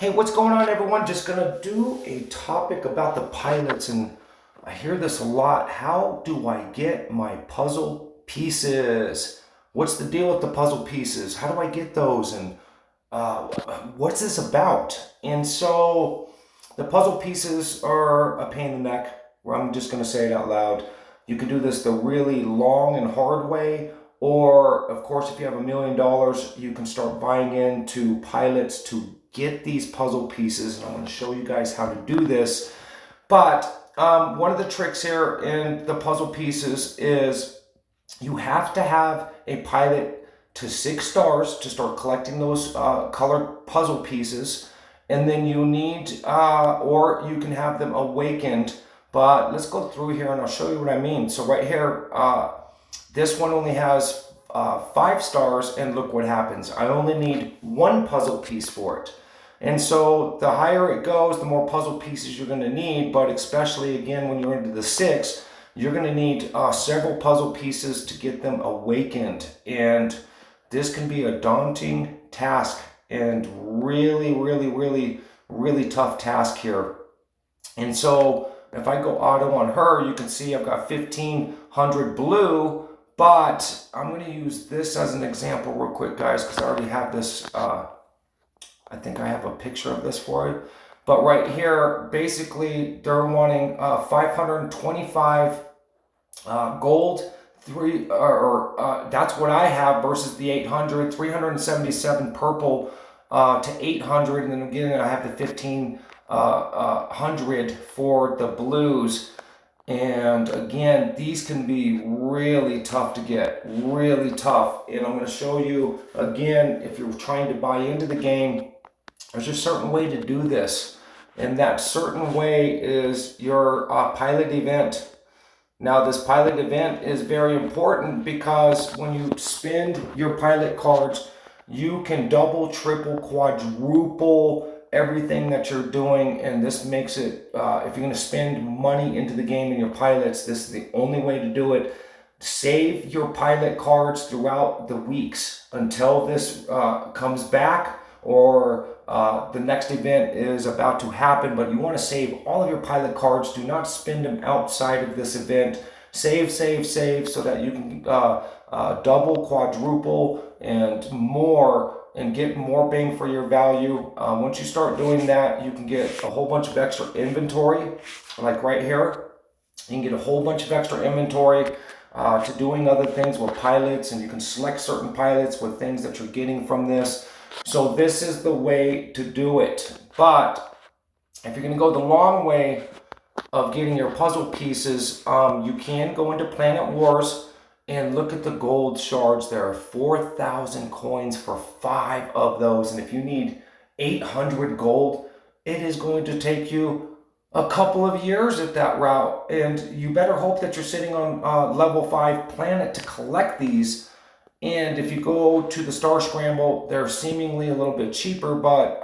Hey, what's going on, everyone? Just gonna do a topic about the pilots, and I hear this a lot. How do I get my puzzle pieces? What's the deal with the puzzle pieces? How do I get those? And uh, what's this about? And so the puzzle pieces are a pain in the neck. Where I'm just gonna say it out loud. You can do this the really long and hard way, or of course, if you have $1 million, you can start buying into pilots to get these puzzle pieces. And I'm going to show you guys how to do this. But one of the tricks here in the puzzle pieces is you have to have a pilot to 6 stars to start collecting those colored puzzle pieces. And then you need, or you can have them awakened. But let's go through here and I'll show you what I mean. So right here, this one only has 5 stars, and look what happens. I only need 1 puzzle piece for it. And so the higher it goes, the more puzzle pieces you're going to need, but especially again when you're into the 6, you're going to need several puzzle pieces to get them awakened. And this can be a daunting task and really tough task here. And so if I go auto on her, you can see I've got 1500 blue, but I'm going to use this as an example real quick, guys, because I already have this. I think I have a picture of this for you. But right here, basically, they're wanting 525 gold. That's what I have versus the 800, 377 purple to 800. And then again, I have the 1500 for the blues. And again, these can be really tough to get, really tough. And I'm going to show you again, if you're trying to buy into the game, there's a certain way to do this. And that certain way is your pilot event. Now, this pilot event is very important because when you spend your pilot cards, you can double, triple, quadruple everything that you're doing. And this makes it, if you're going to spend money into the game and your pilots, this is the only way to do it. Save your pilot cards throughout the weeks until this comes back, or the next event is about to happen. But you want to save all of your pilot cards. Do not spend them outside of this event. Save so that you can double, quadruple, and more, and get more bang for your value. Once you start doing that, you can get a whole bunch of extra inventory, like right here. You can get a whole bunch of extra inventory to doing other things with pilots, and you can select certain pilots with things that you're getting from this. So this is the way to do it. But if you're going to go the long way of getting your puzzle pieces, you can go into Planet Wars and look at the gold shards. There are 4,000 coins for 5 of those. And if you need 800 gold, it is going to take you a couple of years at that route. And you better hope that you're sitting on level 5 planet to collect these. And if you go to the Star Scramble, they're seemingly a little bit cheaper, but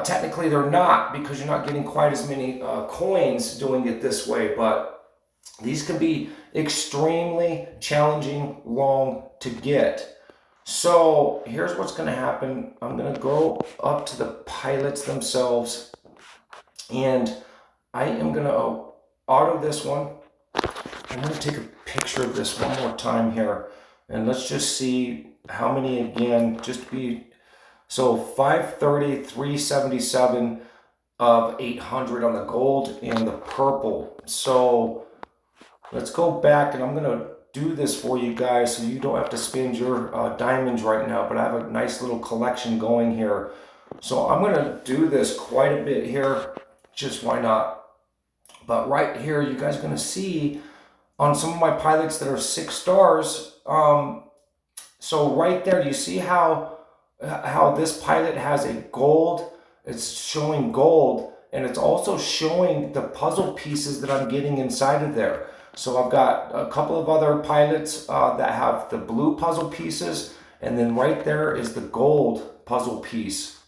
technically they're not, because you're not getting quite as many coins doing it this way. But these can be extremely challenging, long to get. So here's what's going to happen. I'm going to go up to the pilots themselves, and I am going to auto this one. I'm going to take a picture of this one more time here, and let's just see how many again, just to be, so 530, 377 of 800 on the gold and the purple. So let's go back, and I'm going to do this for you guys so you don't have to spend your diamonds right now, but I have a nice little collection going here. So I'm going to do this quite a bit here, just why not? But right here, you guys are going to see on some of my pilots that are 6 stars. So right there, you see how this pilot has a gold. It's showing gold, and it's also showing the puzzle pieces that I'm getting inside of there. So I've got a couple of other pilots that have the blue puzzle pieces, and then right there is the gold puzzle piece.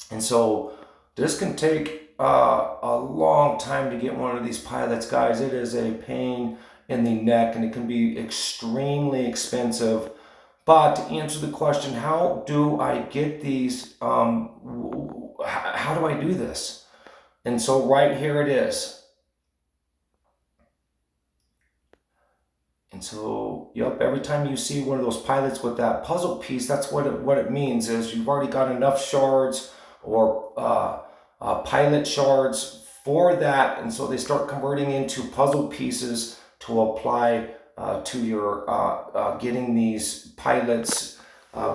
And so this can take a long time to get one of these pilots, guys. It is a pain in the neck, and it can be extremely expensive. But to answer the question, how do I get these, how do I do this? And so right here it is. And so, yep, every time you see one of those pilots with that puzzle piece, that's what it means is you've already got enough shards or pilot shards for that. And so they start converting into puzzle pieces to apply to your getting these pilots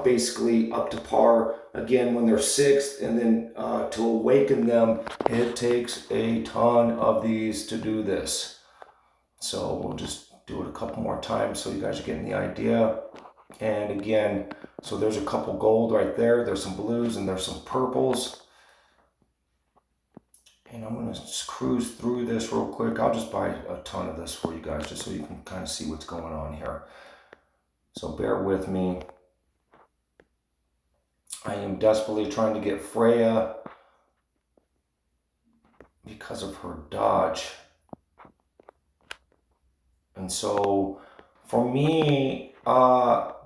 basically up to par again when they're sixth. And then to awaken them, it takes a ton of these to do this. So we'll just do it a couple more times so you guys are getting the idea. And again, so there's a couple gold right there. There's some blues and there's some purples. And I'm going to just cruise through this real quick. I'll just buy a ton of this for you guys just so you can kind of see what's going on here. So bear with me. I am desperately trying to get Freya because of her dodge. And so for me,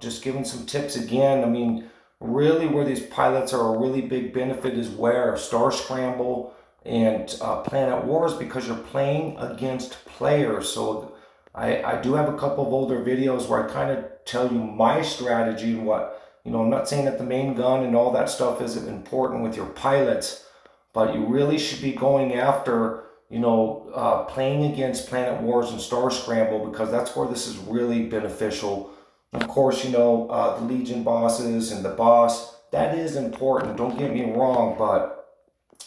just giving some tips again, I mean, really where these pilots are a really big benefit is where Star Scramble and Planet Wars, because you're playing against players. So I do have a couple of older videos where I kind of tell you my strategy and what, you know, I'm not saying that the main gun and all that stuff isn't important with your pilots, but you really should be going after, you know, playing against Planet Wars and Star Scramble, because that's where this is really beneficial. Of course, you know, the Legion bosses and the boss, that is important, don't get me wrong, but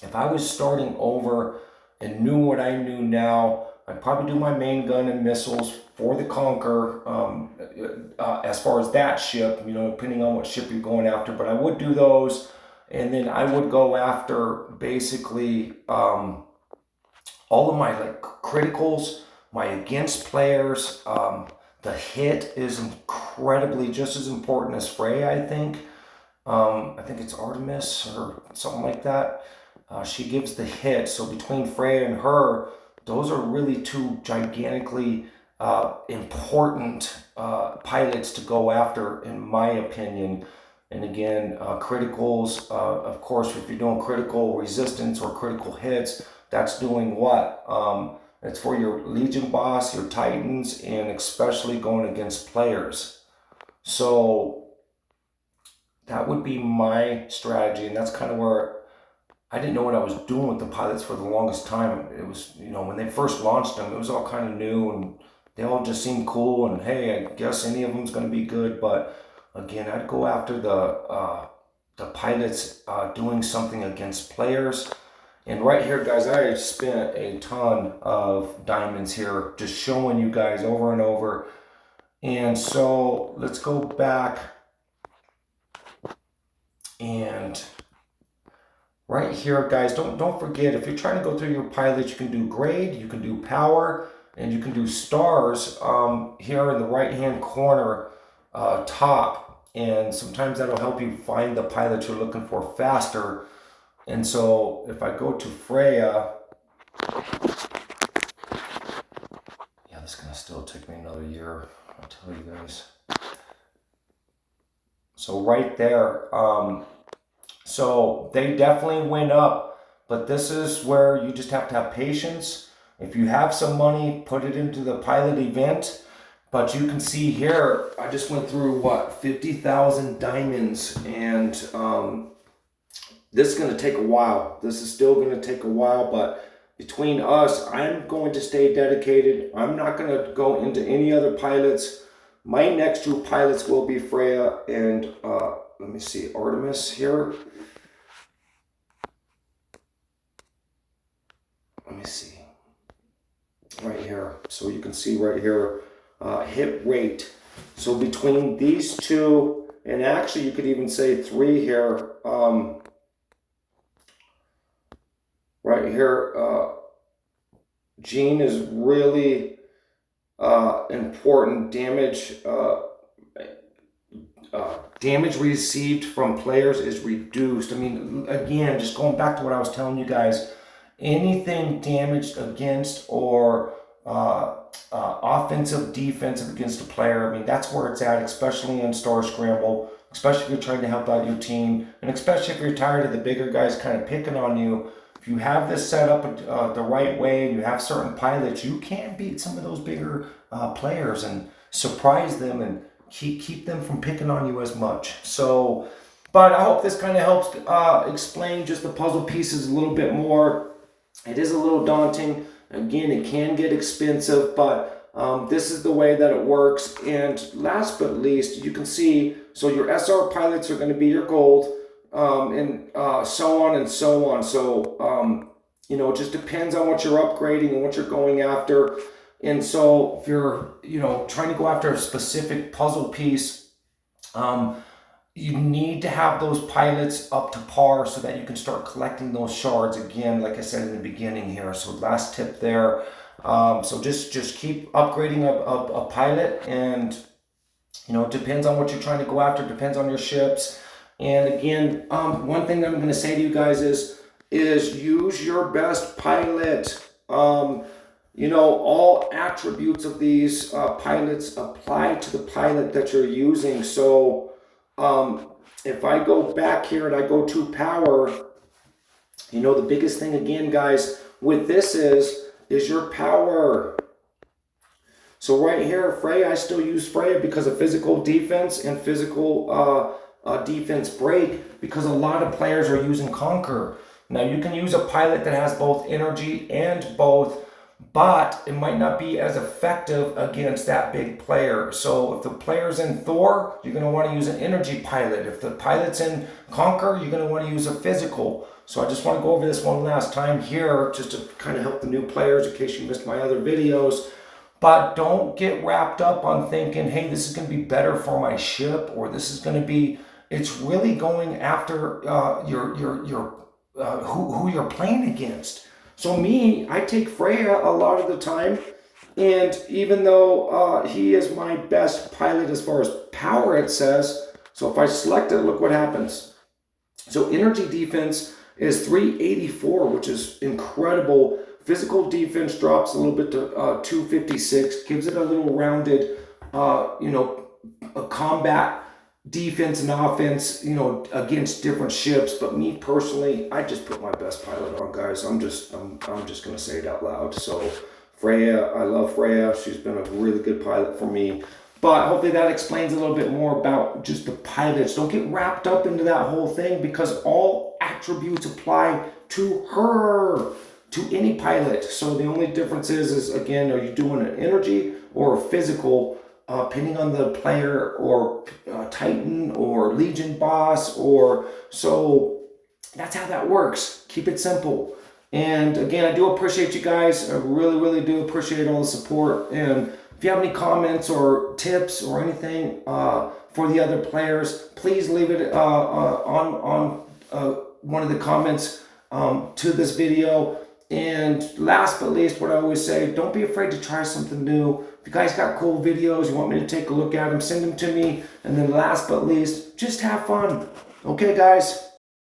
if I was starting over and knew what I knew now, I'd probably do my main gun and missiles for the Conqueror as far as that ship, you know, depending on what ship you're going after, but I would do those, and then I would go after basically all of my like criticals, my against players. The hit is incredibly just as important as Freya, I think. I think it's Artemis or something like that. She gives the hit. So between Freya and her, those are really two gigantically important pilots to go after, in my opinion. And again, criticals, of course, if you're doing critical resistance or critical hits, that's doing what? It's for your Legion boss, your Titans, and especially going against players. So that would be my strategy, and that's kind of where I didn't know what I was doing with the pilots for the longest time. It was, you know, when they first launched them, it was all kind of new, and they all just seemed cool, and hey, I guess any of them's going to be good. But again, I'd go after the pilots doing something against players. And right here, guys, I spent a ton of diamonds here, just showing you guys over and over. And so let's go back. And right here, guys, don't forget, if you're trying to go through your pilots, you can do grade, you can do power, and you can do stars here in the right-hand corner top. And sometimes that'll help you find the pilot you're looking for faster. And so if I go to Freya, yeah, this is going to still take me another year, I'll tell you guys. So right there, so they definitely went up, but this is where you just have to have patience. If you have some money, put it into the pilot event. But you can see here, I just went through, what, 50,000 diamonds, and this is going to take a while. This is still going to take a while, but between us, I'm going to stay dedicated. I'm not going to go into any other pilots. My next two pilots will be Freya and, let me see, Artemis here. Let me see. Right here. So you can see right here, hit rate. So between these two, and actually you could even say three here, right here, Jean is really important. Damage received from players is reduced. I mean, again, just going back to what I was telling you guys, anything damaged against or offensive, defensive against a player. I mean, that's where it's at, especially in Star Scramble, especially if you're trying to help out your team, and especially if you're tired of the bigger guys kind of picking on you. If you have this set up the right way and you have certain pilots, you can beat some of those bigger players and surprise them and keep them from picking on you as much. So, but I hope this kind of helps explain just the puzzle pieces a little bit more. It is a little daunting. Again, it can get expensive, but this is the way that it works. And last but least, you can see, so your SR pilots are going to be your gold, and so on and so on. So, you know, it just depends on what you're upgrading and what you're going after. And so if you're, you know, trying to go after a specific puzzle piece, you need to have those pilots up to par so that you can start collecting those shards again, like I said in the beginning here. So last tip there. So just keep upgrading a pilot, and you know, it depends on what you're trying to go after, depends on your ships. And again, one thing that I'm going to say to you guys is use your best pilot. You know, all attributes of these pilots apply to the pilot that you're using. So if I go back here and I go to power, you know, the biggest thing again, guys, with this is your power. So right here, Freya, I still use Freya because of physical defense and physical defense break, because a lot of players are using Conquer. Now you can use a pilot that has both energy and both, but it might not be as effective against that big player. So if the player's in Thor, you're going to want to use an energy pilot. If the pilot's in Conquer, you're going to want to use a physical. So I just want to go over this one last time here, just to kind of help the new players in case you missed my other videos. But don't get wrapped up on thinking, hey, this is going to be better for my ship, or this is going to be, it's really going after who you're playing against. So me, I take Freya a lot of the time, and even though he is my best pilot as far as power, it says, so if I select it, look what happens. So energy defense is 384, which is incredible. Physical defense drops a little bit to 256, gives it a little rounded, you know, a combat defense and offense, you know, against different ships. But me personally, I just put my best pilot on, guys. I'm just gonna say it out loud. So Freya, I love Freya. She's been a really good pilot for me. But hopefully that explains a little bit more about just the pilots. Don't get wrapped up into that whole thing, because all attributes apply to her, to any pilot. So the only difference is again, are you doing an energy or a physical, depending on the player, or Titan or Legion boss, or so that's how that works. Keep it simple. And again, I do appreciate you guys. I really do appreciate all the support. And if you have any comments or tips or anything for the other players, please leave it on one of the comments to this video. And last but least, what I always say, don't be afraid to try something new. If you guys got cool videos, you want me to take a look at them, send them to me. And then last but least, just have fun. Okay, guys?